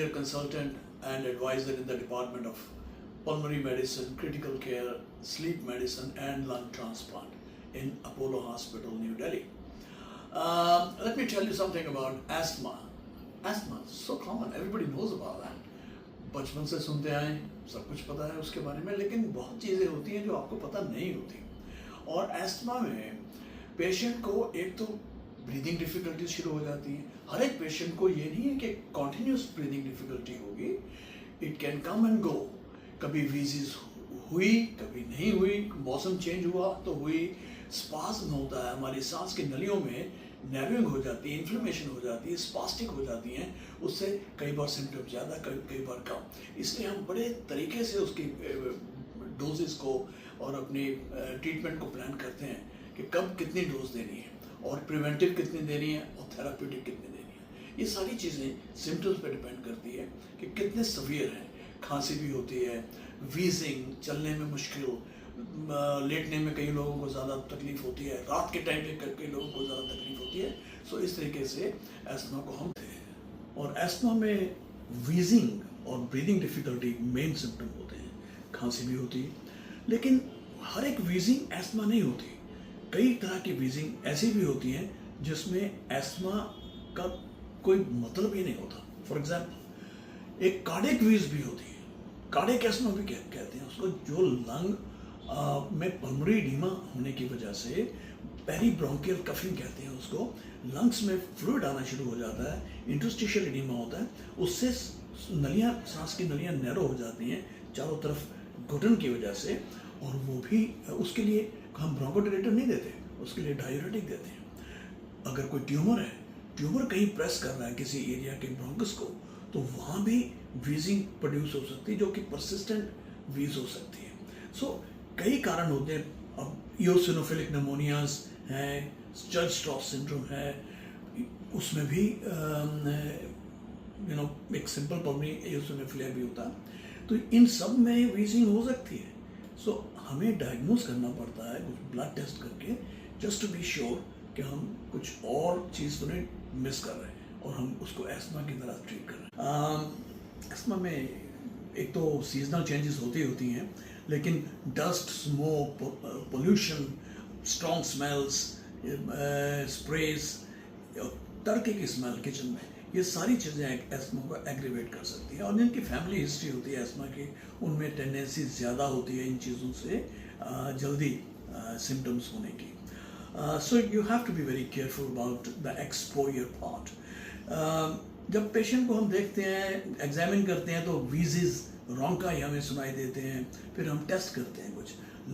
senior consultant and advisor in the Department of Pulmonary Medicine, Critical Care, Sleep Medicine and Lung Transplant in Apollo Hospital, New Delhi. Let me tell you something about asthma. Asthma is so common, everybody knows about that. बचपन से सुनते आए, सब कुछ पता है उसके बारे में, लेकिन बहुत चीज़ें होती हैं जो आपको पता नहीं होती। और एस्थमा में पेशेंट को एक तो ब्रीदिंग डिफ़िकल्टी शुरू हो जाती है। हर एक पेशेंट को ये नहीं है कि कॉन्टिन्यूस ब्रीदिंग डिफ़िकल्टी होगी, it can come and go. कभी वीजिस हुई, कभी नहीं हुई, मौसम चेंज हुआ तो हुई, स्पाज्म होता है, हमारी सांस की नलियों में नैरोइंग हो जाती है, इन्फ्लेमेशन हो जाती है, स्पास्टिक हो जाती हैं, उससे कई बार सिम्टम ज़्यादा, कई बार कम। इसलिए हम बड़े तरीके से उसकी डोजेस को और अपनी ट्रीटमेंट को प्लान करते हैं कि कब कितनी डोज देनी है और प्रिवेंटिव कितनी देनी है और थेराप्यूटिक कितनी देनी है। ये सारी चीज़ें सिम्टम्स पे डिपेंड करती है कि कितने सवियर हैं। खांसी भी होती है, वीजिंग, चलने में मुश्किल, लेटने में कई लोगों को ज़्यादा तकलीफ होती है, रात के टाइम पे कई लोगों को ज़्यादा तकलीफ होती है। सो इस तरीके से एस्थमा को हम और एस्थमा में वीजिंग और ब्रीदिंग डिफ़िकल्टी मेन सिम्टम होते हैं। खांसी भी होती है, लेकिन हर एक वीजिंग एस्थमा नहीं होती। कई तरह की वीजिंग ऐसी भी होती हैं जिसमें एस्थमा का कोई मतलब ही नहीं होता। फॉर एग्जाम्पल एक कार्डियक वीज भी होती है, कार्डियक एस्थमा भी कहते हैं उसको, जो लंग में पल्मोनरी एडिमा होने की वजह से पेरीब्रोंकियल कफिंग कहते हैं उसको, लंग्स में फ्लूइड आना शुरू हो जाता है, इंटरस्टिशियल एडिमा होता है, उससे नलियाँ, सांस की नलियाँ नैरो हो जाती हैं चारों तरफ घुटन की वजह से, और वो भी उसके लिए हम ब्रोंकोडायलेटर नहीं देते, उसके लिए डायूरेटिक देते हैं। अगर कोई ट्यूमर है, ट्यूमर कहीं प्रेस कर रहा है किसी एरिया के ब्रोंकस को, तो वहाँ भी वीजिंग प्रोड्यूस हो सकती है जो कि परसिस्टेंट वीज हो सकती है। सो कई कारण होते हैं। अब इओसिनोफिलिक निमोनियाज हैं, चर्च-स्ट्रॉस सिंड्रोम है, उसमें भी एक सिंपल पल्मोनरी इओसिनोफिलिया भी होता है। तो इन सब में वीजिंग हो सकती है। सो हमें डायग्नोज करना पड़ता है कुछ ब्लड टेस्ट करके, जस्ट टू बी श्योर कि हम कुछ और चीज़ तो नहीं मिस कर रहे हैं और हम उसको एस्थमा की तरह ट्रीट कर रहे हैं। एस्थमा में एक तो सीजनल चेंजेस होती हैं, लेकिन dust, smoke, pollution, strong smells, sprays, तड़के की स्मेल किचन में, ये सारी चीज़ें एस्थमा को एग्रीवेट कर सकती हैं। और जिनकी फैमिली हिस्ट्री होती है एस्थमा की, उनमें टेंडेंसी ज़्यादा होती है इन चीज़ों से जल्दी सिम्टम्स होने की। So you have to be very careful about the exposure part. जब पेशेंट को हम देखते हैं, एग्जामिन करते हैं, तो वीजिज, रोंकाई हमें सुनाई देते हैं। फिर हम टेस्ट करते हैं, कुछ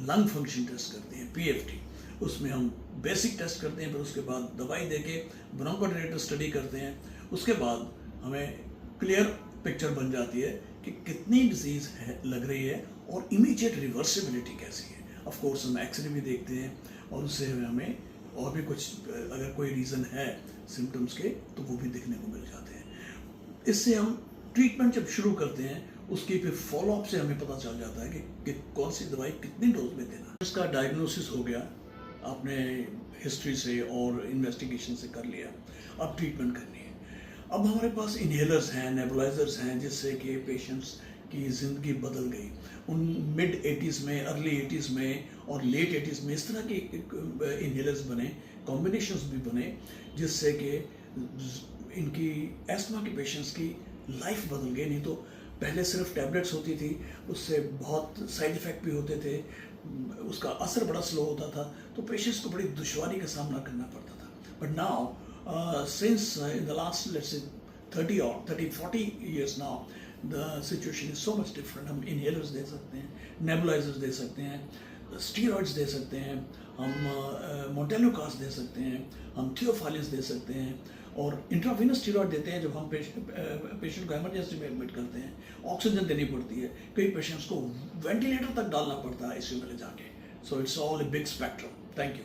लंग फंक्शन टेस्ट करते हैं, पीएफटी, उसमें हम बेसिक टेस्ट करते हैं, फिर उसके बाद दवाई देके ब्रोंकोडायलेटर स्टडी करते हैं। उसके बाद हमें क्लियर पिक्चर बन जाती है कि कितनी डिजीज़ लग रही है और इमीडिएट रिवर्सिबिलिटी कैसी है। ऑफ कोर्स हम एक्सरे भी देखते हैं और उससे हमें और भी कुछ, अगर कोई रीज़न है सिम्टम्स के, तो वो भी दिखने को मिल जाते हैं। इससे हम ट्रीटमेंट जब शुरू करते हैं, उसकी फिर फॉलोअप से हमें पता चल जाता है कि कौन सी दवाई कितनी डोज में देना। इसका डायग्नोसिस हो गया, आपने हिस्ट्री से और इन्वेस्टिगेशन से कर लिया, अब ट्रीटमेंट करनी है। अब हमारे पास इन्हेलर्स हैं, नेबुलाइजर्स हैं, जिससे कि पेशेंट्स की ज़िंदगी बदल गई। उन मिड 80s में, अर्ली 80s में और लेट 80s में इस तरह के इन्हेलर्स बने, कॉम्बिनेशंस भी बने, जिससे कि इनकी एस्थमा के पेशेंट्स की लाइफ बदल गई। नहीं तो पहले सिर्फ टैबलेट्स होती थी, उससे बहुत साइड इफ़ेक्ट भी होते थे, उसका असर बड़ा स्लो होता था, तो पेशेंट्स को बड़ी दुश्वारी का सामना करना पड़ता था। But now since in the last let's say 30-40 years now, the situation is so much different. हम इनहेलर्स दे सकते हैं, नेबुलाइजर्स दे सकते हैं, स्टीरॉइड्स दे सकते हैं, हम मोटेलुकास दे सकते हैं, हम थियोफाइलिन्स दे सकते हैं, और इंट्रावेनस स्टीरॉइड देते हैं जब हम पेशेंट को इमरजेंसी में एडमिट करते हैं। ऑक्सीजन देनी पड़ती है, कई पेशेंट्स को वेंटिलेटर तक डालना पड़ता है आईसीयू में ले जाके। So it's all a big spectrum. Thank you.